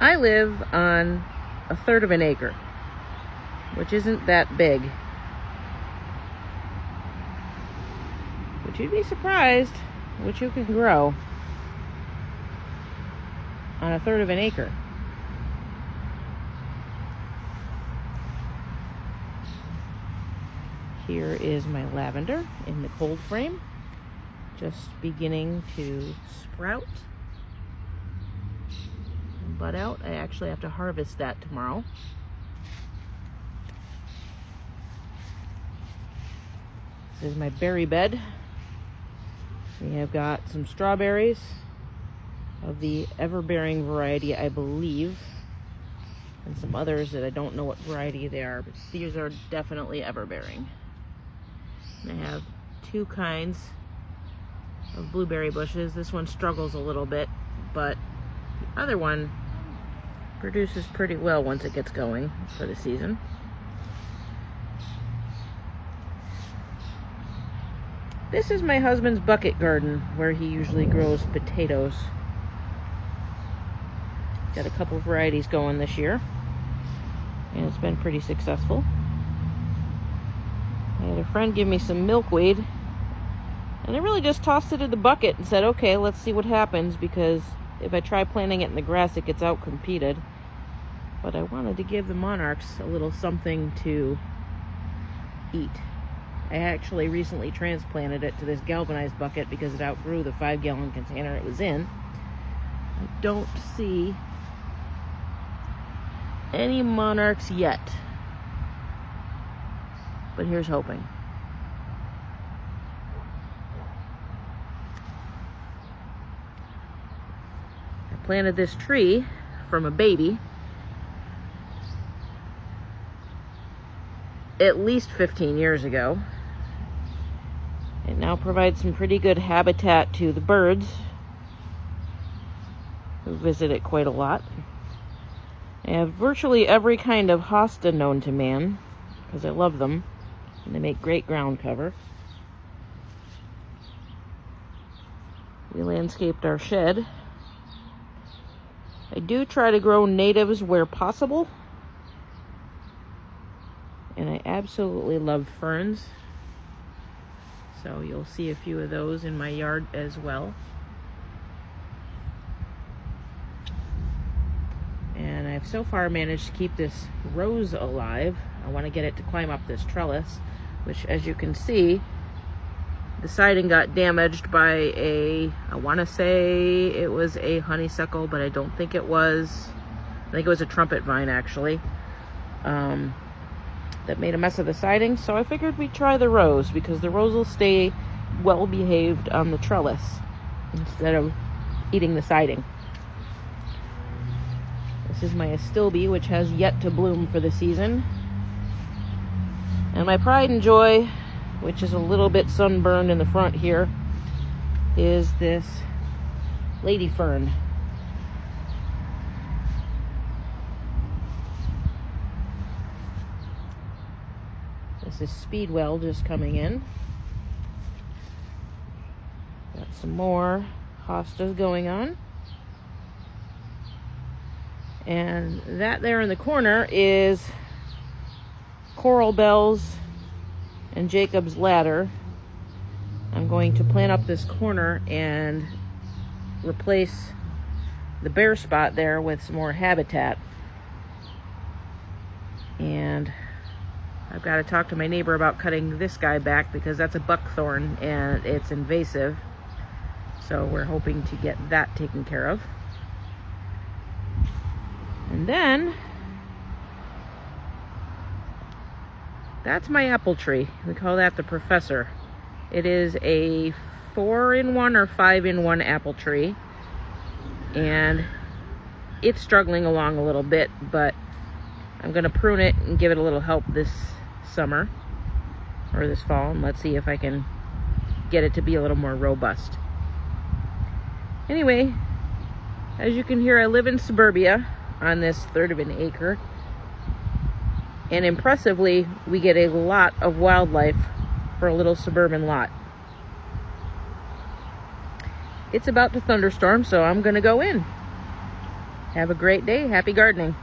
I live on a third of an acre, which isn't that big. But you'd be surprised what you can grow on a third of an acre. Here is my lavender in the cold frame, just beginning to sprout and bud out. I actually have to harvest that tomorrow. This is my berry bed. We have got some strawberries of the ever-bearing variety, I believe, and some others that I don't know what variety they are, but these are definitely ever-bearing. And I have two kinds of blueberry bushes. This one struggles a little bit, but the other one produces pretty well once it gets going for the season. This is my husband's bucket garden where he usually grows potatoes. Got a couple varieties going this year, and it's been pretty successful. I had a friend give me some milkweed, and I really just tossed it in the bucket and said, okay, let's see what happens, because if I try planting it in the grass, it gets out-competed. But I wanted to give the monarchs a little something to eat. I actually recently transplanted it to this galvanized bucket because it outgrew the 5-gallon container it was in. I don't see any monarchs yet, but here's hoping. I planted this tree from a baby at least 15 years ago. It now provides some pretty good habitat to the birds who visit it quite a lot. I have virtually every kind of hosta known to man because I love them, and they make great ground cover. We landscaped our shed. I do try to grow natives where possible, and I absolutely love ferns. So you'll see a few of those in my yard as well. And I've so far managed to keep this rose alive. I want to get it to climb up this trellis, which, as you can see, the siding got damaged by I want to say it was a honeysuckle, but I don't think it was. I think it was a trumpet vine, actually. That made a mess of the siding, so I figured we'd try the rose, because the rose will stay well behaved on the trellis instead of eating the siding. This is my astilbe, which has yet to bloom for the season. And my pride and joy, which is a little bit sunburned in the front here, is this lady fern. This is Speedwell just coming in. Got some more hostas going on. And that there in the corner is Coral Bells and Jacob's Ladder. I'm going to plant up this corner and replace the bare spot there with some more habitat. And I've got to talk to my neighbor about cutting this guy back because that's a buckthorn and it's invasive. So we're hoping to get that taken care of. And then that's my apple tree. We call that the Professor. It is a 4-in-1 or 5-in-1 apple tree. And it's struggling along a little bit, but I'm going to prune it and give it a little help this summer or this fall, and let's see if I can get it to be a little more robust. Anyway, as you can hear, I live in suburbia on this third of an acre, and impressively we get a lot of wildlife for a little suburban lot. It's about to thunderstorm, so I'm gonna go in. Have a great day. Happy gardening.